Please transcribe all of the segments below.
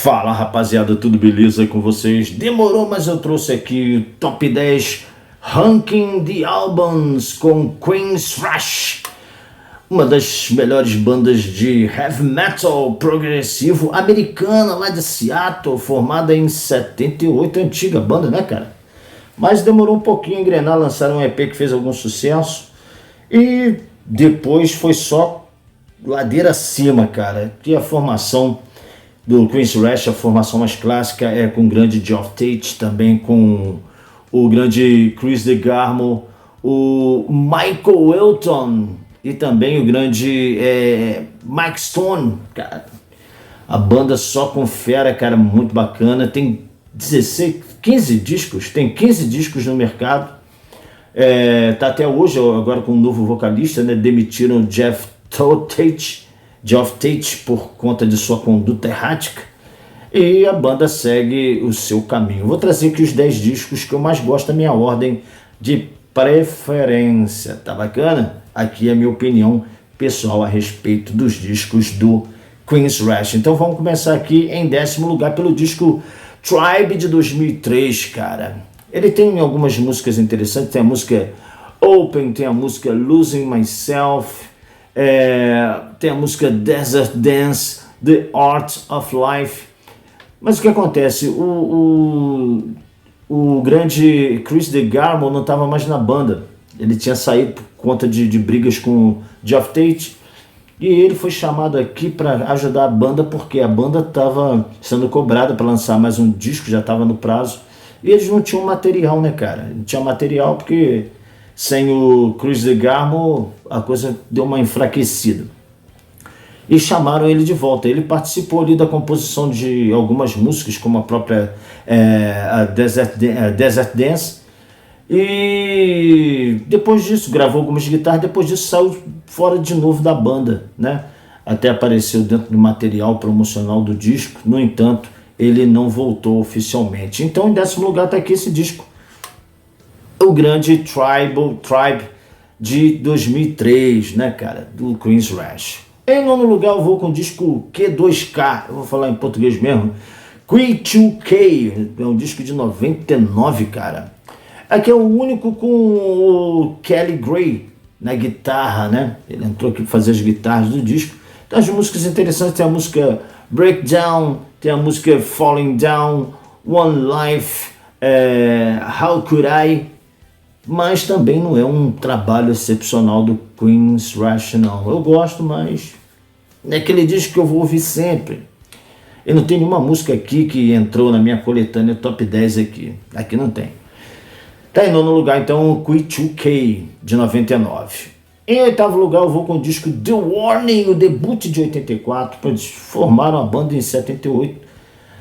Fala rapaziada, tudo beleza com vocês? Demorou, mas eu trouxe aqui o Top 10 Ranking the Albums com Queen's Rush, uma das melhores bandas de heavy metal progressivo americana lá de Seattle, formada em 78, antiga banda, né, cara? Mas demorou um pouquinho a engrenar, lançaram um EP que fez algum sucesso e depois foi só ladeira acima, cara. Que a formação do Queen's Rush, a formação mais clássica, é com o grande Geoff Tate, também com o grande Chris DeGarmo, o Michael Elton e também o grande Mike Stone, cara. A banda só com fera, cara, muito bacana. Tem 15 discos no mercado. Tá até hoje, agora com um novo vocalista, né? Demitiram o Geoff Tate por conta de sua conduta errática, e a banda segue o seu caminho. Vou trazer aqui os 10 discos que eu mais gosto, a minha ordem de preferência, tá bacana? Aqui é a minha opinião pessoal a respeito dos discos do Queen's Rush. Então vamos começar aqui em 10º lugar pelo disco Tribe de 2003, cara. Ele tem algumas músicas interessantes, tem a música Open, tem a música Losing Myself, tem a música Desert Dance, The Art of Life. Mas o que acontece? O grande Chris DeGarmo não estava mais na banda. Ele tinha saído por conta de brigas com Geoff Tate, e ele foi chamado aqui para ajudar a banda porque a banda estava sendo cobrada para lançar mais um disco, já estava no prazo, e eles não tinham material, né, cara? Não tinha material porque sem o Chris DeGarmo a coisa deu uma enfraquecida. E chamaram ele de volta. Ele participou ali da composição de algumas músicas, como a própria a Desert Dance. E depois disso, gravou algumas guitarras. Depois disso, saiu fora de novo da banda, né? Até apareceu dentro do material promocional do disco. No entanto, ele não voltou oficialmente. Então, em 10º lugar está aqui esse disco, o grande Tribe de 2003, né, cara, do Queen's Rush. Em 9º lugar eu vou com o disco Q2K, eu vou falar em português mesmo, Q2K, é um disco de 99, cara. Aqui é o único com o Kelly Gray na guitarra, né, ele entrou aqui para fazer as guitarras do disco. Tem as músicas interessantes, tem a música Breakdown, tem a música Falling Down, One Life, How Could I, mas também não é um trabalho excepcional do Queen's Rush, não. Eu gosto, mas é aquele disco que eu vou ouvir sempre. Eu não tenho nenhuma música aqui que entrou na minha coletânea Top 10 aqui. Aqui não tem. Tá em 9º lugar, então, o Q2K, de 99. Em 8º lugar, eu vou com o disco The Warning, o debut de 84. Eles formaram a banda em 78.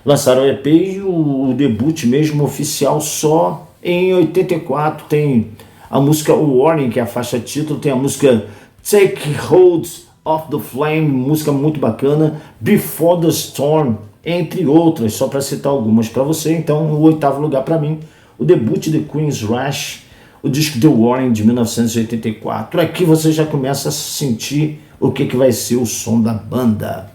Lançaram o EP e o debut mesmo oficial só em 84. Tem a música Warning, que é a faixa título, tem a música Take Hold of the Flame, música muito bacana, Before the Storm, entre outras, só para citar algumas para você. Então, o 8º lugar para mim, o debut de Queen's Rush, o disco The Warning de 1984. Aqui você já começa a sentir o que vai ser o som da banda.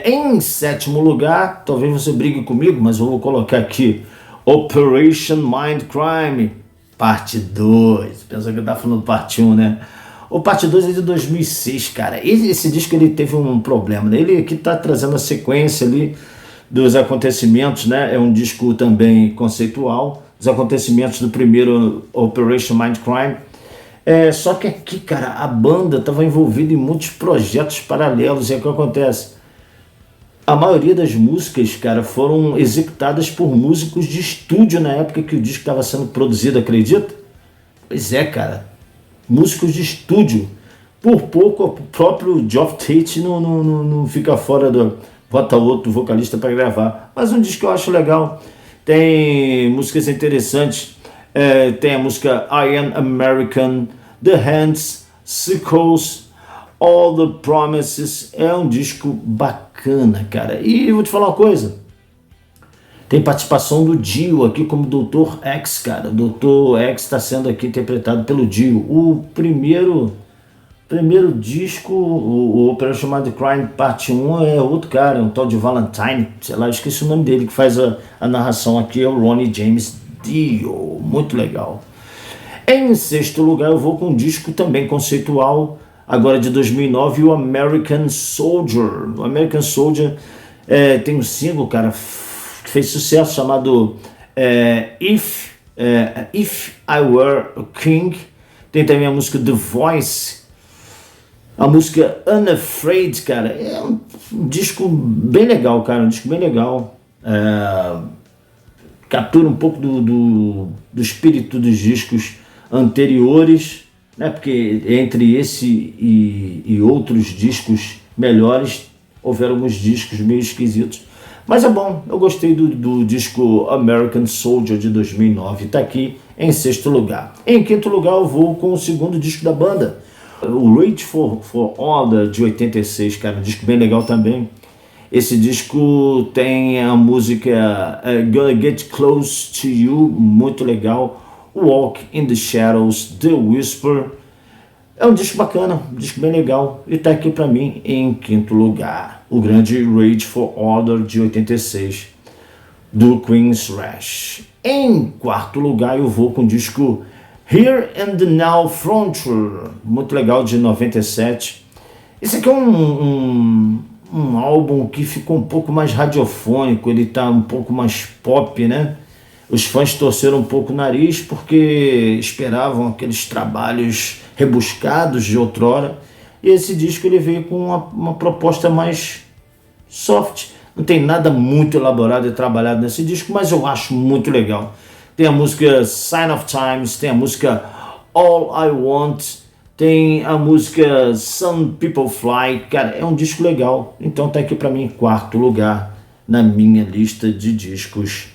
Em 7º lugar, talvez você brigue comigo, mas eu vou colocar aqui Operation Mindcrime, parte 2. Pensa que eu tava falando parte 1, né? O parte 2 é de 2006, cara. Esse disco ele teve um problema, né? Ele aqui tá trazendo a sequência ali dos acontecimentos, né? É um disco também conceitual, os acontecimentos do primeiro Operation Mindcrime. Só que aqui, cara, a banda estava envolvida em muitos projetos paralelos. E é o que acontece? A maioria das músicas, cara, foram executadas por músicos de estúdio na época que o disco estava sendo produzido, acredita? Pois é, cara, músicos de estúdio. Por pouco, o próprio Geoff Tate não fica fora bota outro vocalista para gravar. Mas um disco que eu acho legal, tem músicas interessantes, tem a música I Am American, The Hands, Sickles, All the Promises. É um disco bacana, cara. E vou te falar uma coisa, tem participação do Dio aqui como Dr. X, cara. O Dr. X está sendo aqui interpretado pelo Dio, o primeiro primeiro disco, o Operation Mind Crime Parte 1 é outro cara, um tal de Valentine, sei lá, eu esqueci o nome dele, que faz a narração aqui, é o Ronnie James Dio, muito legal. Em sexto lugar eu vou com um disco também conceitual, agora de 2009, o American Soldier. O American Soldier tem um single, cara, que fez sucesso, chamado If I Were a King. Tem também a música The Voice, a música Unafraid, cara. É um disco bem legal, cara, um disco bem legal. Captura um pouco do espírito dos discos anteriores, né? Porque entre esse e outros discos melhores, houveram alguns discos meio esquisitos. Mas é bom, eu gostei do disco American Soldier de 2009, está aqui em sexto lugar. Em quinto lugar eu vou com o segundo disco da banda, o Rage for Order de 86, cara, um disco bem legal também. Esse disco tem a música Gonna Get Close to You, muito legal. Walk in the Shadows, The Whisper. É um disco bacana, um disco bem legal. E tá aqui pra mim em quinto lugar. O grande Rage for Order de 86, do Queen's Rush. Em quarto lugar eu vou com o disco Here and the Now Frontier, muito legal, de 97. Esse aqui é um álbum que ficou um pouco mais radiofônico, ele tá um pouco mais pop, né? Os fãs torceram um pouco o nariz porque esperavam aqueles trabalhos rebuscados de outrora. E esse disco ele veio com uma proposta mais soft. Não tem nada muito elaborado e trabalhado nesse disco, mas eu acho muito legal. Tem a música Sign of Times, tem a música All I Want, tem a música Some People Fly. Cara, é um disco legal. Então tá aqui pra mim em quarto lugar na minha lista de discos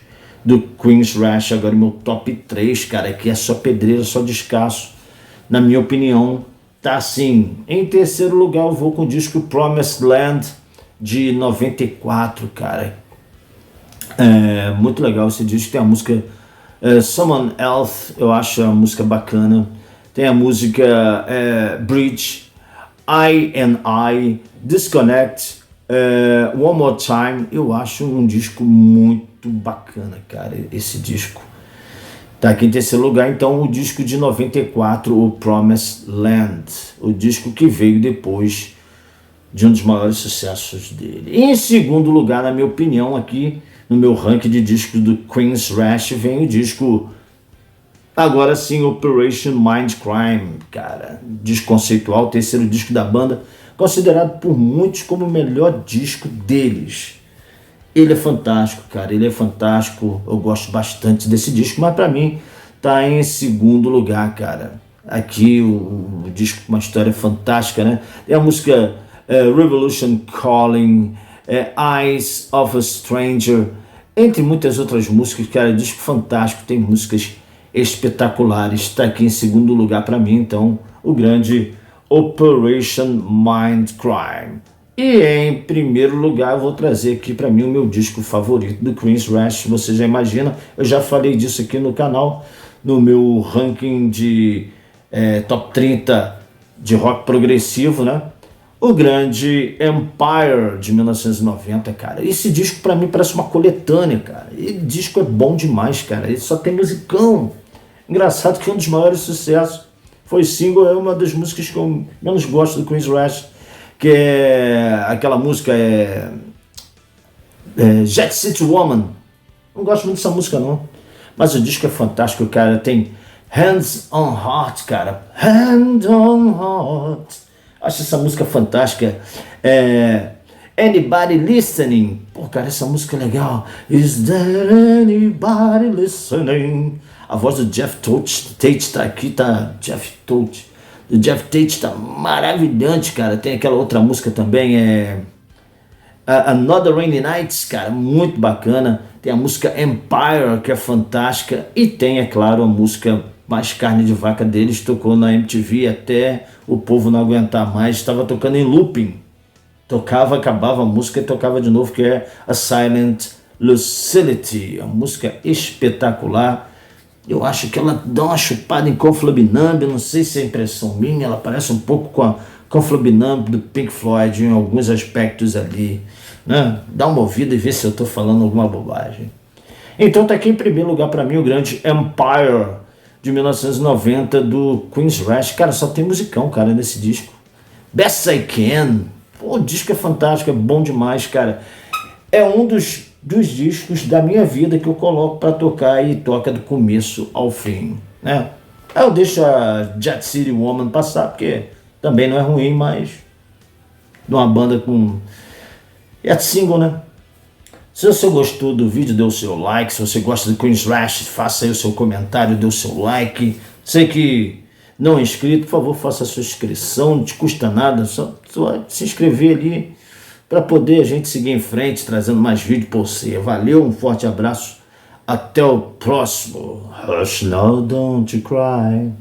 do Queen's Rush. Agora meu top 3, cara, que é só pedreira, só descasso. Na minha opinião, tá assim. Em terceiro lugar eu vou com o disco Promised Land de 94, cara. Muito legal esse disco. Tem a música Someone Else, eu acho a música bacana. Tem a música Bridge, I and I, Disconnect, One More Time. Eu acho um disco muito bacana, cara, esse disco. Tá aqui em terceiro lugar, então, o disco de 94, o Promised Land, o disco que veio depois de um dos maiores sucessos dele. Em segundo lugar, na minha opinião, aqui no meu ranking de discos do Queen's Rush, vem o disco, agora sim, Operation Mind Crime, cara, disco conceitual, terceiro disco da banda, considerado por muitos como o melhor disco deles. Ele é fantástico, cara, ele é fantástico, eu gosto bastante desse disco, mas pra mim tá em segundo lugar, cara. Aqui o disco com uma história fantástica, né? Tem a música Revolution Calling, Eyes of a Stranger, entre muitas outras músicas, cara, disco fantástico, tem músicas espetaculares, está aqui em segundo lugar para mim, então, o grande Operation Mind Crime. E em primeiro lugar eu vou trazer aqui para mim o meu disco favorito do Queen's Rush, você já imagina, eu já falei disso aqui no canal, no meu ranking de top 30 de rock progressivo, né? O grande Empire de 1990, cara. Esse disco pra mim parece uma coletânea, cara. Esse disco é bom demais, cara. Ele só tem musicão. Engraçado que um dos maiores sucessos foi single, é uma das músicas que eu menos gosto do Queen's Rush, que é aquela música Jet City Woman. Não gosto muito dessa música não, mas o disco é fantástico, cara. Tem Hands on Heart, cara. Hand on Heart. Acho essa música fantástica. Anybody Listening. Pô, cara, essa música é legal. Is there anybody listening? A voz do Jeff Tate tá aqui, tá? Jeff Tate. O Jeff Tate tá maravilhante, cara. Tem aquela outra música também, Another Rainy Nights, cara, muito bacana. Tem a música Empire, que é fantástica. E tem, é claro, a música mais carne de vaca deles, tocou na MTV até o povo não aguentar mais, estava tocando em looping, tocava, acabava a música e tocava de novo, que é A Silent Lucidity, a música espetacular. Eu acho que ela dá uma chupada em Comfort Numb, não sei se é impressão minha, ela parece um pouco com a Comfort Numb do Pink Floyd em alguns aspectos ali, né? Dá uma ouvida e vê se eu estou falando alguma bobagem. Então tá aqui em primeiro lugar para mim o grande Empire de 1990 do Queen's Rush. Cara, só tem musicão, cara, nesse disco. Best I Can. Pô, o disco é fantástico, é bom demais, cara. É um dos discos da minha vida que eu coloco para tocar e toca do começo ao fim, né? Aí eu deixo a Jet City Woman passar, porque também não é ruim, mas de uma banda com... é single, né? Se você gostou do vídeo, dê o seu like. Se você gosta do Queen's Rush, faça aí o seu comentário, dê o seu like. Sei que não é inscrito, por favor, faça a sua inscrição, não te custa nada, só se inscrever ali para poder a gente seguir em frente, trazendo mais vídeo para você. Valeu, um forte abraço, até o próximo. Hush now, don't you cry.